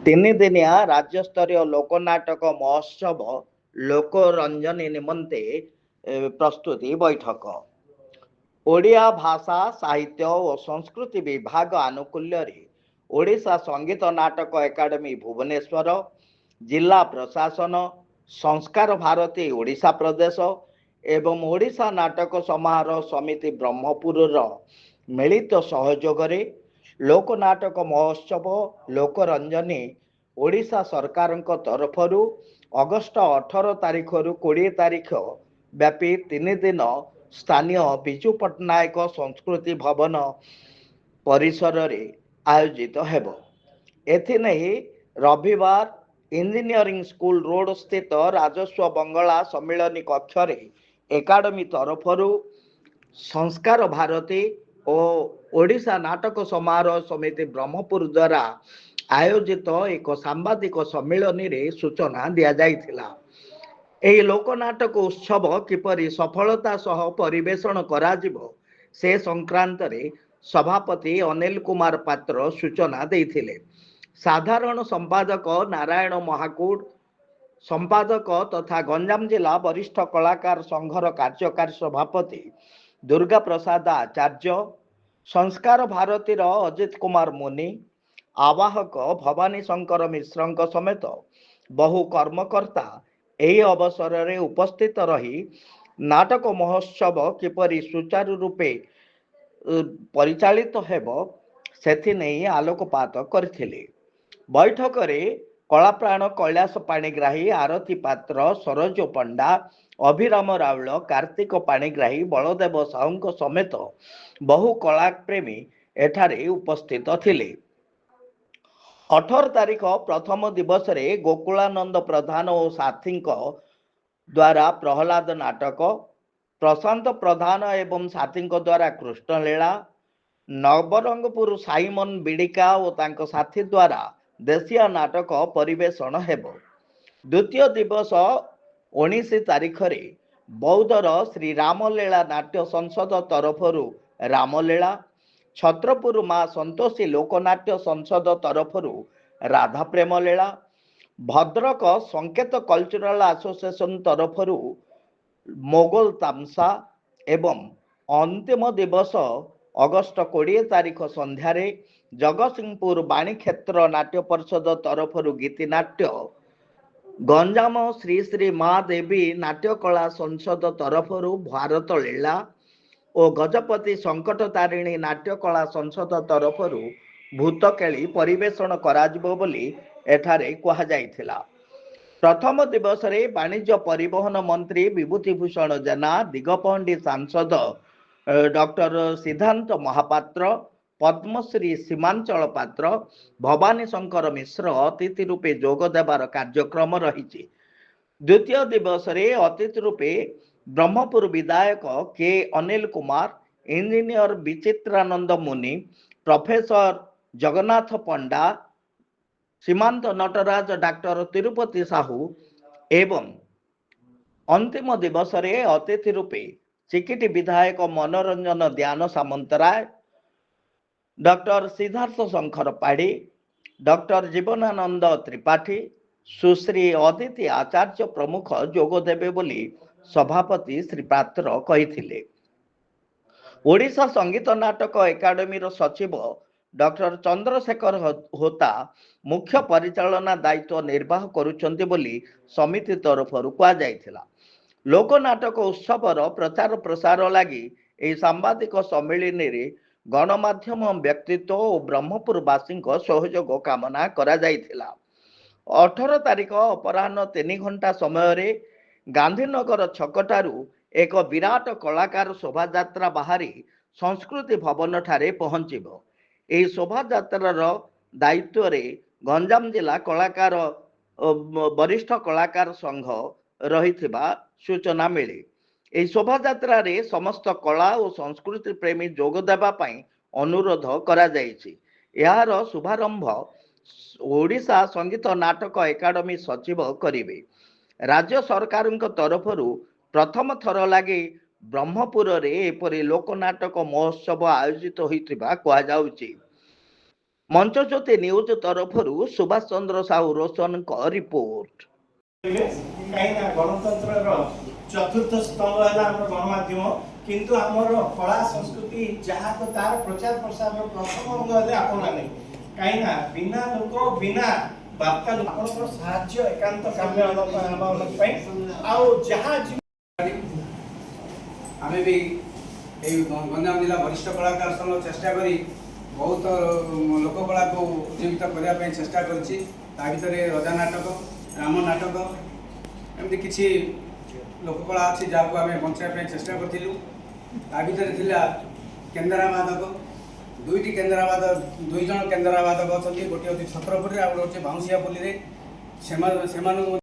ତିନି ଦିନିଆ ରାଜ୍ୟସ୍ତରୀୟ ଲୋକନାଟକ ମହୋତ୍ସବ ଲୋକରଞ୍ଜନୀ ନିମନ୍ତେ ପ୍ରସ୍ତୁତି ବୈଠକ। ଓଡ଼ିଆ ଭାଷା ସାହିତ୍ୟ ଓ ସଂସ୍କୃତି ବିଭାଗ ଆନୁକୂଲ୍ୟରେ ଓଡ଼ିଶା ସଙ୍ଗୀତ ନାଟକ ଏକାଡେମୀ ଭୁବନେଶ୍ୱର, ଜିଲ୍ଲା ପ୍ରଶାସନ, ସଂସ୍କାର ଭାରତୀ ଓଡ଼ିଶା ପ୍ରଦେଶ ଏବଂ ଓଡ଼ିଶା ନାଟକ ସମାରୋହ ସମିତି ବ୍ରହ୍ମପୁରର ମିଳିତ ସହଯୋଗରେ ଲୋକନାଟକ ମହୋତ୍ସବ ଲୋକରଞ୍ଜନୀ ଓଡ଼ିଶା ସରକାରଙ୍କ ତରଫରୁ ଅଗଷ୍ଟ 18 ତାରିଖରୁ 20 ତାରିଖ ବ୍ୟାପୀ 3 ଦିନ ସ୍ଥାନୀୟ ବିଜୁ ପଟ୍ଟନାୟକ ସଂସ୍କୃତି ଭବନ ପରିସରରେ ଆୟୋଜିତ ହେବ। ଏଥିନେଇ ରବିବାର ଇଞ୍ଜିନିୟରିଂ ସ୍କୁଲ ରୋଡ ସ୍ଥିତ ରାଜସ୍ୱ ବଙ୍ଗଳା ସମ୍ମିଳନୀ କକ୍ଷରେ ଏକାଡେମୀ ତରଫରୁ ସଂସ୍କାର ଭାରତୀ ଓ ଓଡ଼ିଶା ନାଟକ ସମାରୋହ ସମିତି ବ୍ରହ୍ମପୁର ଦ୍ୱାରା ଆୟୋଜିତ ଏକ ସାମ୍ବାଦିକ ସମ୍ମିଳନୀରେ ସୂଚନା ଦିଆଯାଇଥିଲା। ଏହି ଲୋକନାଟକ ଉତ୍ସବ କିପରି ସଫଳତା ସହ ପରିବେଷଣ କରାଯିବ ସେ ସଂକ୍ରାନ୍ତରେ ସଭାପତି ଅନିଲ କୁମାର ପାତ୍ର ସୂଚନା ଦେଇଥିଲେ। ସାଧାରଣ ସମ୍ପାଦକ ନାରାୟଣ ମହାକୁଡ଼, ସମ୍ପାଦକ ତଥା ଗଞ୍ଜାମ ଜିଲ୍ଲା ବରିଷ୍ଠ କଳାକାର ସଂଘର କାର୍ଯ୍ୟକାରୀ ସଭାପତି ଦୁର୍ଗା ପ୍ରସାଦ ଆଚାର୍ଯ୍ୟ, ସଂସ୍କାର ଭାରତୀର ଅଜିତ କୁମାର ମୁନି, ଆବାହକ ଭବାନୀ ଶଙ୍କର ମିଶ୍ରଙ୍କ ସମେତ ବହୁ କର୍ମକର୍ତ୍ତା ଏହି ଅବସରରେ ଉପସ୍ଥିତ ରହି ନାଟକ ମହୋତ୍ସବ କିପରି ସୁଚାରୁ ରୂପେ ପରିଚାଳିତ ହେବ ସେଥିନେଇ ଆଲୋକପାତ କରିଥିଲେ। ବୈଠକରେ କଳାପ୍ରାଣ କୈଳାସ ପାଣିଗ୍ରାହୀ, ଆରତୀ ପାତ୍ର, ସରୋଜ ପଣ୍ଡା, ଅଭିରାମ ରାଉଳ, କାର୍ତ୍ତିକ ପାଣିଗ୍ରାହୀ, ବଳଦେବ ସାହୁଙ୍କ ସମେତ ବହୁ କଳାପ୍ରେମୀ ଏଠାରେ ଉପସ୍ଥିତ ଥିଲେ। 18 ତାରିଖ ପ୍ରଥମ ଦିବସରେ ଗୋକୁଳାନନ୍ଦ ପ୍ରଧାନ ଓ ସାଥୀଙ୍କ ଦ୍ୱାରା ପ୍ରହ୍ଲାଦ ନାଟକ, ପ୍ରଶାନ୍ତ ପ୍ରଧାନ ଏବଂ ସାଥୀଙ୍କ ଦ୍ୱାରା କୃଷ୍ଣଲୀଳା, ନବରଙ୍ଗପୁର ସାଇମନ ବିଡ଼ିକା ଓ ତାଙ୍କ ସାଥୀ ଦ୍ୱାରା ଦେଶିଆ ନାଟକ ପରିବେଷଣ ହେବ। ଦ୍ୱିତୀୟ ଦିବସ 19 ତାରିଖରେ ବୌଦ୍ଧର ଶ୍ରୀ ରାମଲୀଳା ନାଟ୍ୟ ସଂସଦ ତରଫରୁ ରାମଲୀଳା, ଛତ୍ରପୁର ମା ସନ୍ତୋଷୀ ଲୋକନାଟ୍ୟ ସଂସଦ ତରଫରୁ ରାଧାପ୍ରେମ ଲୀଳା, ଭଦ୍ରକ ସଂକେତ କଲଚରାଲ ଆସୋସିଏସନ ତରଫରୁ ମୋଗଲ ତାମସା ଏବଂ ଅନ୍ତିମ ଦିବସ ଅଗଷ୍ଟ 20 ତାରିଖ ସନ୍ଧ୍ୟାରେ ଜଗତସିଂହପୁର ବାଣୀକ୍ଷେତ୍ର ନାଟ୍ୟ ପରିଷଦ ତରଫରୁ ଗୀତିନାଟ୍ୟ, ଗଞ୍ଜାମ ଶ୍ରୀ ଶ୍ରୀ ମା ଦେବୀ ନାଟ୍ୟକଳା ସଂସଦ ତରଫରୁ ଭାରତ ଲୀଳା ଓ ଗଜପତି ସଙ୍କଟ ତାରିଣୀ ନାଟ୍ୟକଳା ସଂସଦ ତରଫରୁ ଭୂତକେଳି ପରିବେଷଣ କରାଯିବ ବୋଲି ଏଠାରେ କୁହାଯାଇଥିଲା। ପ୍ରଥମ ଦିବସରେ ବାଣିଜ୍ୟ ପରିବହନ ମନ୍ତ୍ରୀ ବିଭୂତି ଭୂଷଣ ଜେନା, ଦିଗପହଣ୍ଡି ସାଂସଦ ଡକ୍ଟର ସିଦ୍ଧାନ୍ତ ମହାପାତ୍ର, ପଦ୍ମଶ୍ରୀ ସୀମାଞ୍ଚଳ ପାତ୍ର, ଭବାନୀ ଶଙ୍କର ମିଶ୍ର ଅତିଥି ରୂପେ ଯୋଗ ଦେବାର କାର୍ଯ୍ୟକ୍ରମ ରହିଛି। ଦ୍ୱିତୀୟ ଦିବସରେ ଅତିଥି ରୂପେ ବ୍ରହ୍ମପୁର ବିଧାୟକ କେ ଅନିଲ କୁମାର, ଇଞ୍ଜିନିୟର ବିଚିତ୍ରାନନ୍ଦ ମୁନି, ପ୍ରଫେସର ଜଗନ୍ନାଥ ପଣ୍ଡା, ସୀମାନ୍ତ ନଟରାଜ, ଡାକ୍ତର ତିରୁପତି ସାହୁ ଏବଂ ଅନ୍ତିମ ଦିବସରେ ଅତିଥି ରୂପେ ଚିକିଟି ବିଧାୟକ ମନୋରଞ୍ଜନ ଧ୍ୟାନ ସାମନ୍ତରାୟ, ଡକ୍ଟର ସିଦ୍ଧାର୍ଥ ଶଙ୍କର ପାଢ଼ୀ, ଡକ୍ଟର ଜୀବନାନନ୍ଦ ତ୍ରିପାଠୀ, ସୁଶ୍ରୀ ଅଦିତି ଆଚାର୍ଯ୍ୟ ପ୍ରମୁଖ ଯୋଗ ଦେବେ ବୋଲି ସଭାପତି ଶ୍ରୀ ପାତ୍ର କହିଥିଲେ। ଓଡ଼ିଶା ସଙ୍ଗୀତ ନାଟକ ଏକାଡେମୀର ସଚିବ ଡକ୍ଟର ଚନ୍ଦ୍ରଶେଖର ହୋତା ମୁଖ୍ୟ ପରିଚାଳନା ଦାୟିତ୍ୱ ନିର୍ବାହ କରୁଛନ୍ତି ବୋଲି ସମିତି ତରଫରୁ କୁହାଯାଇଥିଲା। ଲୋକନାଟକ ଉତ୍ସବର ପ୍ରଚାର ପ୍ରସାର ଲାଗି ଏହି ସାମ୍ବାଦିକ ସମ୍ମିଳନୀରେ ଗଣମାଧ୍ୟମ ବ୍ୟକ୍ତିତ୍ୱ ଓ ବ୍ରହ୍ମପୁରବାସୀଙ୍କ ସହଯୋଗ କାମନା କରାଯାଇଥିଲା। 18 ତାରିଖ ଅପରାହ୍ନ 3 ଘଣ୍ଟା ସମୟରେ ଗାନ୍ଧୀନଗର ଛକଠାରୁ ଏକ ବିରାଟ କଳାକାର ଶୋଭାଯାତ୍ରା ବାହାରି ସଂସ୍କୃତି ଭବନଠାରେ ପହଞ୍ଚିବ। ଏହି ଶୋଭାଯାତ୍ରାର ଦାୟିତ୍ୱରେ ଗଞ୍ଜାମ ଜିଲ୍ଲା କଳାକାର ବରିଷ୍ଠ କଳାକାର ସଂଘ ରହିଥିବା ସୂଚନା ମିଳେ। ଏହି ଶୋଭାଯାତ୍ରାରେ ସମସ୍ତ କଳା ଓ ସଂସ୍କୃତି ପ୍ରେମୀ ଯୋଗ ଦେବା ପାଇଁ ଅନୁରୋଧ କରାଯାଇଛି। ଏହାର ଶୁଭାରମ୍ଭ ଓଡ଼ିଶା ସଙ୍ଗୀତ ନାଟକ ଏକାଡେମୀ ସଚିବ କରିବେ। ରାଜ୍ୟ ସରକାରଙ୍କ ତରଫରୁ ପ୍ରଥମ ଥର ଲାଗି ବ୍ରହ୍ମପୁରରେ ଏପରି ଲୋକନାଟକ ମହୋତ୍ସବ ଆୟୋଜିତ ହୋଇଥିବା କୁହାଯାଉଛି। मंचज्योति न्यूज तरफरु सुभाष चंद्र साहू रोशन का रिपोर्ट। कहीं गणतंत्र चतुर्थ स्तंभ है गणमाध्यम किंतु आमर कला संस्कृति जहाँ तो तार प्रचार प्रसार प्रथम अंग है आपण मैंने कहीं बिना लोक बिना वार्ता लोक साहाय्य एकांत काम्य जहाँ आम भी गंजाम जिला वरिष्ठ कलाकार संघ चेष्टा करी बहुत लोककला को जीवित करने चेष्टा करी रजा नाटक राम नाटक एमती किसी लोककला अच्छी जहाँ को आम बचाई चेष्टा करूँ ता केन्द्रावादक दुईटी केन्द्रावादक दुई जन केन्द्रावादक अच्छा गोटे अच्छी छत्रपुर आ गए बाउंसिया बोली से